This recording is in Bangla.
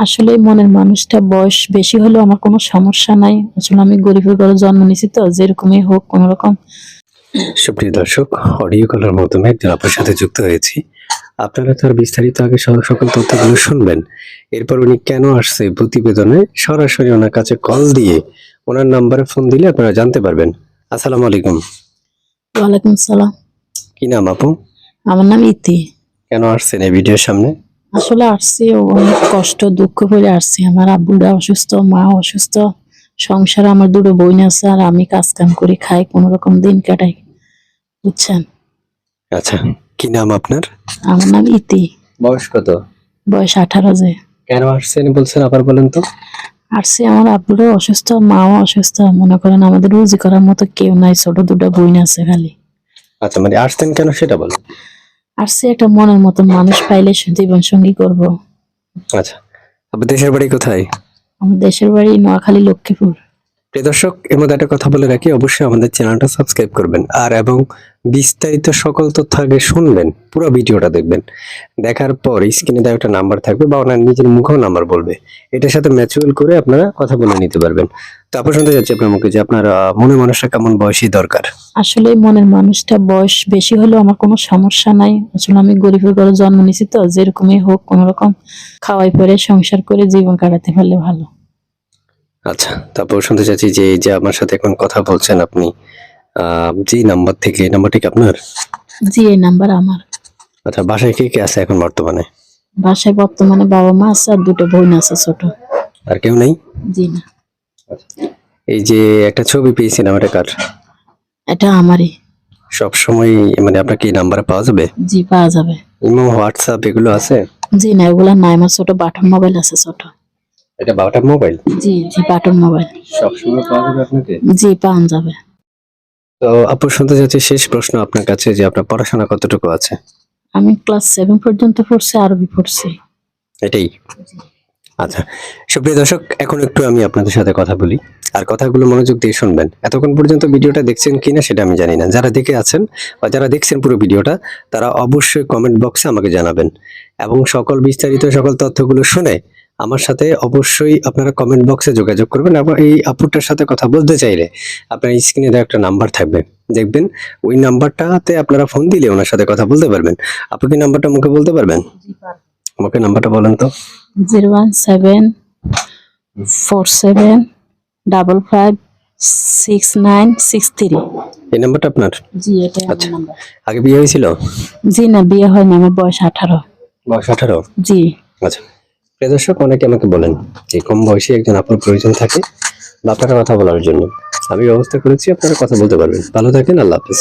আসলে মনের মানুষটা বয়স বেশি হলেও আমার কোনো সমস্যা নাই। আসলে আমি গরিবের ঘরে জন্ম নিয়েছি তো, যেরকমই হোক কোনো রকম। সুপ্রিয় দর্শক, অডিও কলার মাধ্যমে একজন আপনার সাথে যুক্ত হয়েছি। আপনারা তার বিস্তারিত আগে সকল তথ্যগুলো শুনবেন। এরপর উনি কেন আসছে প্রতিবেদনে সরাসরি ওনার কাছে কল দিয়ে ওনার নাম্বারে ফোন দিলে আপনারা জানতে পারবেন। আসসালামু আলাইকুম। ওয়ালাইকুম সালাম। কি নাম আপু? আমার নাম ইতি। কেন আসছেন এই ভিডিওর সামনে? আসলে আসছি অনেক কষ্ট দুঃখ করে আসছি। আমার আব্বুরা অসুস্থ, মা অসুস্থ, সংসারে আমার দুটো বোন আছে আর আমি কাজ কাম করি, খাই, কোনো রকম দিন কাটাই, বুঝছেন। আচ্ছা, কি নাম আপনার? আমার নাম ইতি। বয়স কত? বয়স 18 যে। কেন আসছেন বলছেন, আবার বলেন তো। আসছি আমার আব্বুরও অসুস্থ, মাও অসুস্থ, মনে করেন আমাদের রুজি করার মতো কেউ নাই, ছোট দুটো বোন আছে খালি। আচ্ছা, মানে আসছেন কেন সেটা বলেন। আসছি একটা মনের মতো মানুষ পাইলে জীবন সঙ্গী করব। আচ্ছা, আপনার দেশের বাড়ি কোথায়? আমার দেশের বাড়ি নোয়াখালী, লক্ষ্মীপুর। প্রিয় দর্শক, এর মধ্যে একটা কথা বলে রাখি, অবশ্যই আমাদের চ্যানেলটা সাবস্ক্রাইব করবেন আর এবং বিস্তারিত সকল তথ্য আগে শুনবেন, পুরো ভিডিওটা দেখবেন। দেখার পর স্ক্রিনে দেওয়া একটা নাম্বার থাকবে বা ওনার নিজের মুখেও নাম্বার বলবে, এটার সাথে ম্যাচুয়াল করে আপনারা কথা বলে নিতে পারবেন। তো আপনার শুনতে যাচ্ছি আপনার মুখে যে আপনার মনে মানুষটা কেমন বয়সী দরকার। আসলে মনের মানুষটা বয়স বেশি হলেও আমার কোনো সমস্যা নাই। আসলে আমি গরিবের ঘরে জন্ম নিয়েছি তো, যেরকমই হোক কোনো রকম খাওয়াই পরে সংসার করে জীবন কাটাতে পারলে ভালো। আচ্ছা, তারপর শুনতে চাচ্ছি যে এই যে আমার সাথে এখন কথা বলছেন আপনি, যে নাম্বার থেকে, এই নাম্বারটি কি আপনার? জি, এই নাম্বার আমার। আচ্ছা, বাসায় কে কে আছে এখন বর্তমানে? বাসায় বর্তমানে বাবা মা আছে আর দুটো বোন আছে ছোট। আর কেউ নেই? জি না। এই যে একটা ছবি পেয়েছিলাম, এটা কার? এটা আমারই। সব সময় মানে আপনার কি নাম্বারে পাওয়া যাবে? জি, পাওয়া যাবে। ইমো, হোয়াটসঅ্যাপ এগুলো আছে? জি না, ওগুলা নাই, আমার ছোট বাটন মোবাইল আছে ছোট। এটা 12টা মোবাইল? জি জি, বাটন মোবাইল। সব সময় পাওয়া যাবে আপনাকে? জি, পাওয়া যাবে। তো আপু শুনতে চাচ্ছি শেষ প্রশ্ন আপনার কাছে যে আপনার পড়াশোনা কতটুকু আছে? আমি ক্লাস 7 পর্যন্ত পড়ছি, আরবি পড়ছি। এটাই? আচ্ছা, সুপ্রিয় দর্শক, এখন একটু আমি আপনাদের সাথে কথা বলি আর কথাগুলো মনোযোগ দিয়ে শুনবেন। এতক্ষণ পর্যন্ত ভিডিওটা দেখছেন কিনা সেটা আমি জানি না, যারা দেখে আছেন বা যারা দেখছেন পুরো ভিডিওটা তারা অবশ্যই কমেন্ট বক্সে আমাকে জানাবেন এবং সকল বিস্তারিত সকল তথ্যগুলো শুনে আমার সাথে অবশ্যই আপনারা কমেন্ট বক্সে যোগাযোগ করবেন। এবং এই আপুটার সাথে কথা বলতে চাইলে আপনার স্ক্রিনে দেওয়া একটা নাম্বার থাকবে, দেখবেন ওই নাম্বারটাতে আপনারা ফোন দিলে ওনার সাথে কথা বলতে পারবেন। আপনি কি নাম্বারটা মুখে বলতে পারবেন? আমাকে নাম্বারটা বলেন তো। 01747556963। এই নাম্বারটা আপনার? জি, এটা আমার আচ্ছা, নাম্বার। আগে বিয়ে হয়েছিল? জি না, বিয়ে হয়নি, আমার বয়স 18। বয়স 18? জি। আচ্ছা, প্রিয় দর্শক, অনেকে আমাকে বলেন যে কম বয়সী একজন আপনার প্রয়োজন থাকে বা আপনারা কথা বলার জন্য। আমি ব্যবস্থা করেছি, আপনারা কথা বলতে পারবেন। ভালো থাকেন, আল্লাহ হাফেজ।